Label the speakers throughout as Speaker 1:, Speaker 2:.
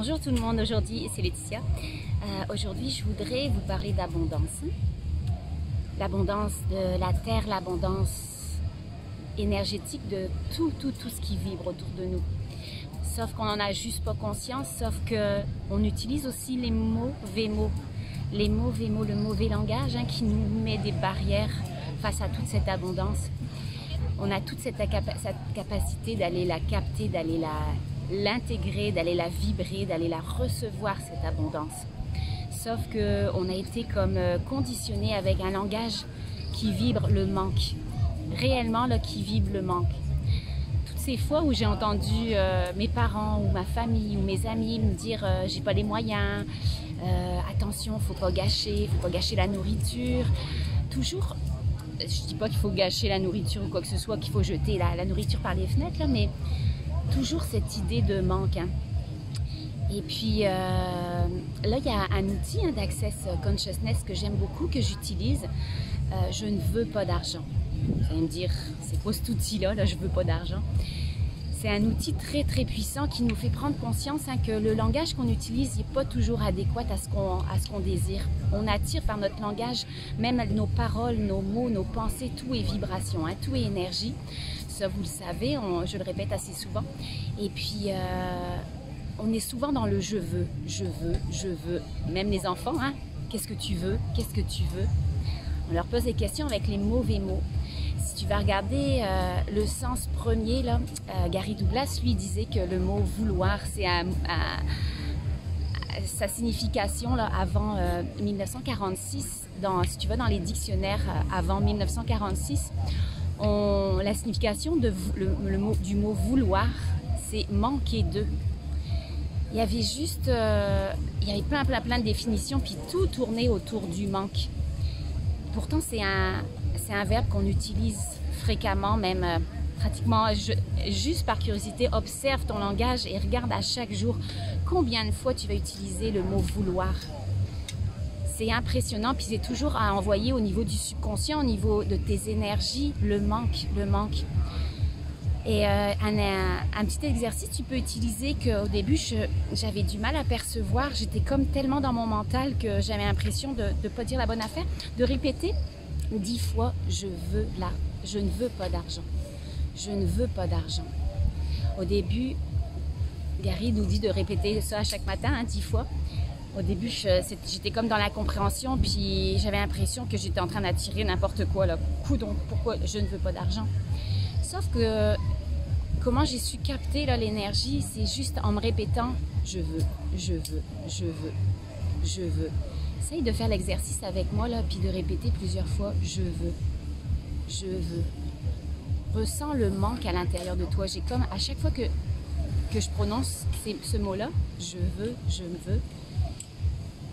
Speaker 1: Bonjour tout le monde, aujourd'hui c'est Laetitia. Aujourd'hui je voudrais vous parler d'abondance. L'abondance de la terre, l'abondance énergétique de tout ce qui vibre autour de nous. Sauf qu'on n'en a juste pas conscience, sauf qu'on utilise aussi les mauvais mots. Les mauvais mots, le mauvais langage qui nous met des barrières face à toute cette abondance. On a toute cette capacité d'aller la capter, d'aller l'intégrer, d'aller la vibrer, d'aller la recevoir, cette abondance. Sauf qu'on a été comme conditionné avec un langage qui vibre le manque. Réellement, là, qui vibre le manque. Toutes ces fois où j'ai entendu mes parents ou ma famille ou mes amis me dire j'ai pas les moyens, attention, faut pas gâcher la nourriture. Toujours, je dis pas qu'il faut gâcher la nourriture ou quoi que ce soit, qu'il faut jeter la nourriture par les fenêtres, là, mais toujours cette idée de manque. Et puis là, il y a un outil d'Access Consciousness que j'aime beaucoup, que j'utilise. Je ne veux pas d'argent. Vous allez me dire, c'est quoi cet outil-là, je veux pas d'argent? C'est un outil très puissant qui nous fait prendre conscience que le langage qu'on utilise n'est pas toujours adéquat à ce qu'on désire. On attire par notre langage, même nos paroles, nos mots, nos pensées, tout est vibration, tout est énergie. Ça, vous le savez, je le répète assez souvent. Et puis, on est souvent dans le je veux. Même les enfants, qu'est-ce que tu veux? Qu'est-ce que tu veux? On leur pose des questions avec les mauvais mots. Si tu vas regarder le sens premier, là, Gary Douglas, lui, disait que le mot vouloir, c'est sa signification là, avant 1946. Si tu vas dans les dictionnaires avant 1946, la signification du mot vouloir, c'est manquer de. Il y avait juste, il y avait plein de définitions, puis tout tournait autour du manque. Pourtant, c'est un verbe qu'on utilise fréquemment, même pratiquement, juste par curiosité, observe ton langage et regarde à chaque jour combien de fois tu vas utiliser le mot vouloir. C'est impressionnant, puis c'est toujours à envoyer au niveau du subconscient, au niveau de tes énergies, le manque. Et un petit exercice, tu peux utiliser qu'au début, j'avais du mal à percevoir. J'étais comme tellement dans mon mental que j'avais l'impression de ne pas dire la bonne affaire, de répéter 10 fois « je ne veux pas d'argent ». Je ne veux pas d'argent. Au début, Gary nous dit de répéter ça à chaque matin, 10 fois. Au début, j'étais comme dans l'incompréhension, puis j'avais l'impression que j'étais en train d'attirer n'importe quoi. Donc, pourquoi je ne veux pas d'argent? Sauf que comment j'ai su capter l'énergie, c'est juste en me répétant « je veux ». Essaye de faire l'exercice avec moi, puis de répéter plusieurs fois « je veux ». Ressens le manque à l'intérieur de toi. J'ai comme, à chaque fois que je prononce ce mot-là, « je veux »,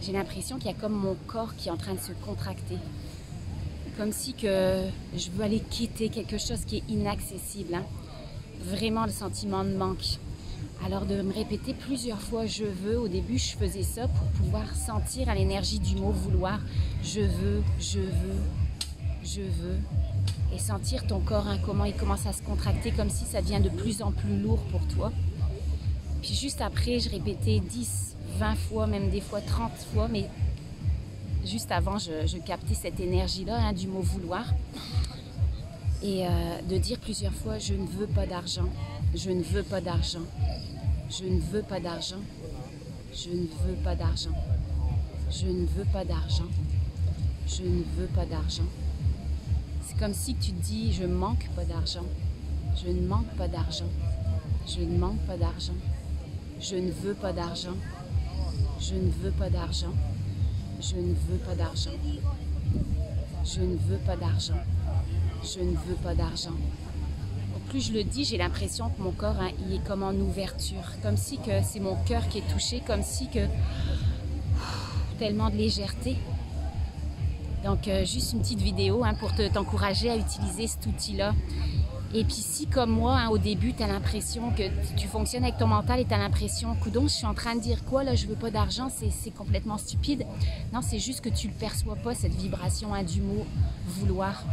Speaker 1: j'ai l'impression qu'il y a comme mon corps qui est en train de se contracter. Comme si que je veux aller quitter quelque chose qui est inaccessible. Vraiment le sentiment de manque. Alors de me répéter plusieurs fois « je veux », au début je faisais ça pour pouvoir sentir à l'énergie du mot vouloir « je veux », et sentir ton corps, comment il commence à se contracter, comme si ça devient de plus en plus lourd pour toi. Puis juste après, je répétais 10, 20 fois, même des fois 30 fois, mais juste avant, je captais cette énergie-là du mot vouloir. Et de dire plusieurs fois « je ne veux pas d'argent, je ne veux pas d'argent, je ne veux pas d'argent, je ne veux pas d'argent, je ne veux pas d'argent, je ne veux pas d'argent ». C'est comme si tu te dis « je manque pas d'argent, je ne manque pas d'argent, je ne manque pas d'argent, je ne veux pas d'argent, je ne veux pas d'argent, je ne veux pas d'argent, je ne veux pas d'argent, je ne veux pas d'argent ». Plus je le dis, j'ai l'impression que mon corps, il est comme en ouverture, comme si que c'est mon cœur qui est touché, comme si que tellement de légèreté. Donc, juste une petite vidéo pour t'encourager à utiliser cet outil-là. Et puis si, comme moi, au début, tu as l'impression que tu fonctionnes avec ton mental et tu as l'impression, coudonc, je suis en train de dire quoi, là, je veux pas d'argent, c'est complètement stupide. Non, c'est juste que tu le perçois pas, cette vibration du mot vouloir.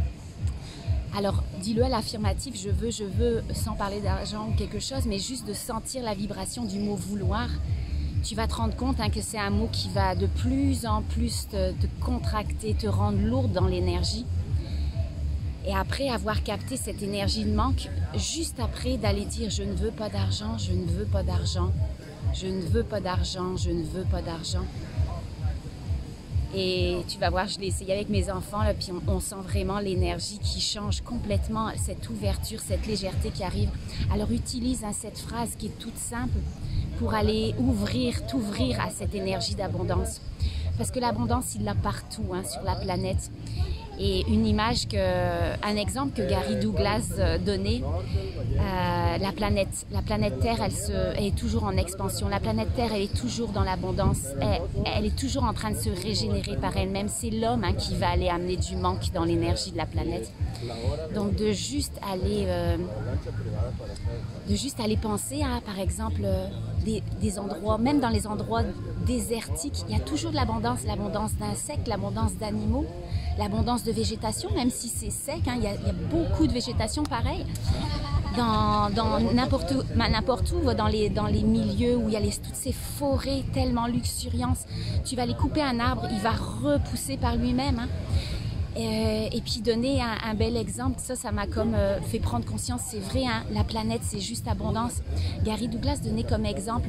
Speaker 1: Alors, dis-le à l'affirmatif, je veux, sans parler d'argent ou quelque chose, mais juste de sentir la vibration du mot vouloir. tu vas te rendre compte que c'est un mot qui va de plus en plus te contracter, te rendre lourde dans l'énergie. Et après avoir capté cette énergie de manque, juste après d'aller dire « je ne veux pas d'argent, je ne veux pas d'argent, je ne veux pas d'argent, je ne veux pas d'argent ». Et tu vas voir, je l'ai essayé avec mes enfants, là, puis on sent vraiment l'énergie qui change complètement, cette ouverture, cette légèreté qui arrive. Alors utilise cette phrase qui est toute simple pour aller t'ouvrir à cette énergie d'abondance. Parce que l'abondance, il l'a partout sur la planète. Et une image, un exemple que Gary Douglas donnait, la planète Terre, elle est toujours en expansion. La planète Terre, elle est toujours dans l'abondance. Elle est toujours en train de se régénérer par elle-même. C'est l'homme qui va aller amener du manque dans l'énergie de la planète. Donc de juste aller penser à, par exemple, des endroits, même dans les endroits désertiques, il y a toujours de l'abondance d'insectes, l'abondance d'animaux, l'abondance de végétation, même si c'est sec, il y a beaucoup de végétation pareil. Dans n'importe où, dans les milieux où il y a toutes ces forêts tellement luxuriantes, tu vas aller couper un arbre, il va repousser par lui-même. Et puis donner un bel exemple, ça m'a comme fait prendre conscience, c'est vrai, la planète c'est juste abondance. Gary Douglas donnait comme exemple,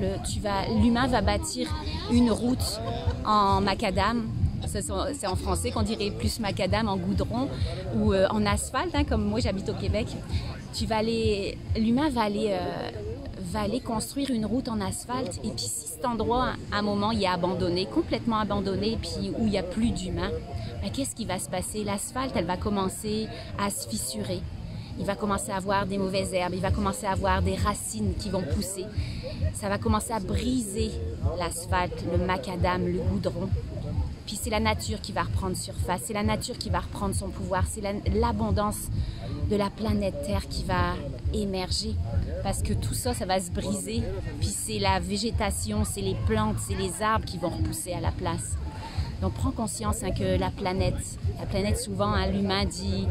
Speaker 1: l'humain va bâtir une route en macadam, c'est en français qu'on dirait plus macadam, en goudron ou en asphalte, comme moi j'habite au Québec. L'humain va aller construire une route en asphalte, et puis si cet endroit à un moment il est abandonné, complètement abandonné, puis où il n'y a plus d'humains, qu'est-ce qui va se passer? L'asphalte, elle va commencer à se fissurer. Il va commencer à avoir des mauvaises herbes, il va commencer à avoir des racines qui vont pousser. Ça va commencer à briser l'asphalte, le macadam, le goudron. Puis c'est la nature qui va reprendre surface, c'est la nature qui va reprendre son pouvoir, c'est l'abondance de la planète Terre qui va émerger. Parce que tout ça, ça va se briser. Puis c'est la végétation, c'est les plantes, c'est les arbres qui vont repousser à la place. Donc prends conscience que la planète souvent, l'humain dit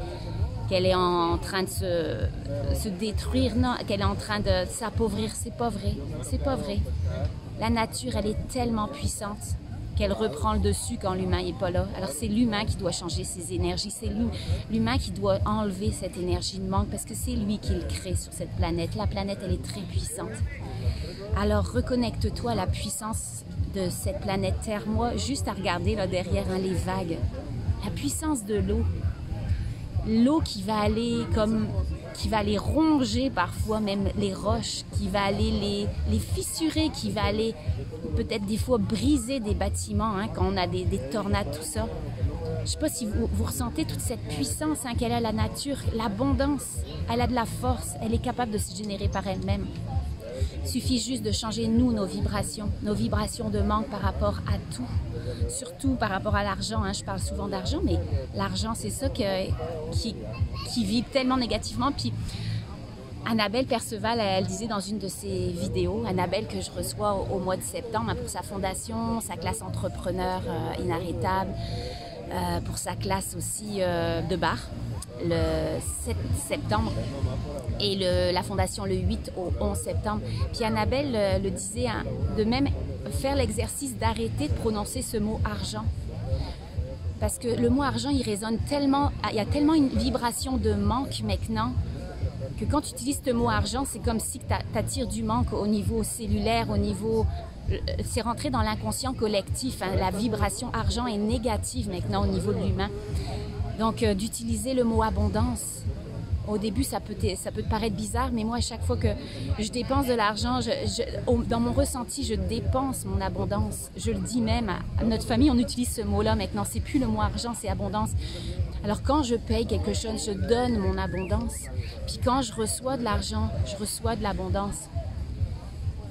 Speaker 1: qu'elle est en train de se détruire, non, qu'elle est en train de s'appauvrir. C'est pas vrai, c'est pas vrai. La nature, elle est tellement puissante qu'elle reprend le dessus quand l'humain n'est pas là. Alors c'est l'humain qui doit changer ses énergies, c'est l'humain qui doit enlever cette énergie de manque, parce que c'est lui qui le crée sur cette planète. La planète, elle est très puissante. Alors reconnecte-toi à la puissance de cette planète Terre. Moi, juste à regarder là derrière les vagues, la puissance de l'eau. L'eau qui va aller ronger parfois même les roches, qui va aller les fissurer, qui va aller peut-être des fois briser des bâtiments quand on a des tornades, tout ça. Je ne sais pas si vous ressentez toute cette puissance qu'elle a, la nature, l'abondance. Elle a de la force, elle est capable de se générer par elle-même. Il suffit juste de changer, nos vibrations de manque par rapport à tout. Surtout par rapport à l'argent, je parle souvent d'argent, mais l'argent, c'est ça qui vibre tellement négativement. Puis Annabelle Perceval, elle disait dans une de ses vidéos, Annabelle que je reçois au mois de septembre pour sa fondation, sa classe entrepreneur inarrêtable, pour sa classe aussi de bar, le 7 septembre, et la fondation le 8 au 11 septembre. Puis Annabelle le disait, de même faire l'exercice d'arrêter de prononcer ce mot argent. Parce que le mot argent, il résonne tellement, il y a tellement une vibration de manque maintenant, que quand tu utilises ce mot argent, c'est comme si tu attires du manque au niveau cellulaire, au niveau... C'est rentré dans l'inconscient collectif. La vibration argent est négative maintenant au niveau de l'humain. Donc, d'utiliser le mot abondance. Au début, ça peut te paraître bizarre, mais moi, à chaque fois que je dépense de l'argent, dans mon ressenti, je dépense mon abondance. Je le dis même à notre famille, on utilise ce mot-là maintenant. C'est plus le mot argent, c'est abondance. Alors, quand je paye quelque chose, je donne mon abondance. Puis quand je reçois de l'argent, je reçois de l'abondance.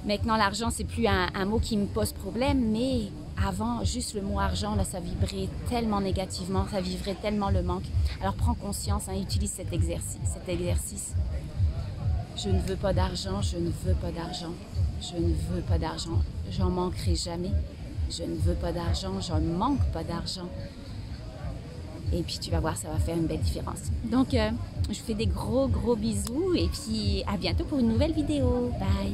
Speaker 1: Maintenant, l'argent, c'est plus un mot qui me pose problème, mais avant, juste le mot argent, là, ça vibrait tellement négativement, ça vibrait tellement le manque. Alors, prends conscience, utilise cet exercice. Je ne veux pas d'argent, je ne veux pas d'argent, je ne veux pas d'argent, j'en manquerai jamais. Je ne veux pas d'argent, je ne manque pas d'argent. Et puis, tu vas voir, ça va faire une belle différence. Donc, je vous fais des gros bisous et puis à bientôt pour une nouvelle vidéo. Bye!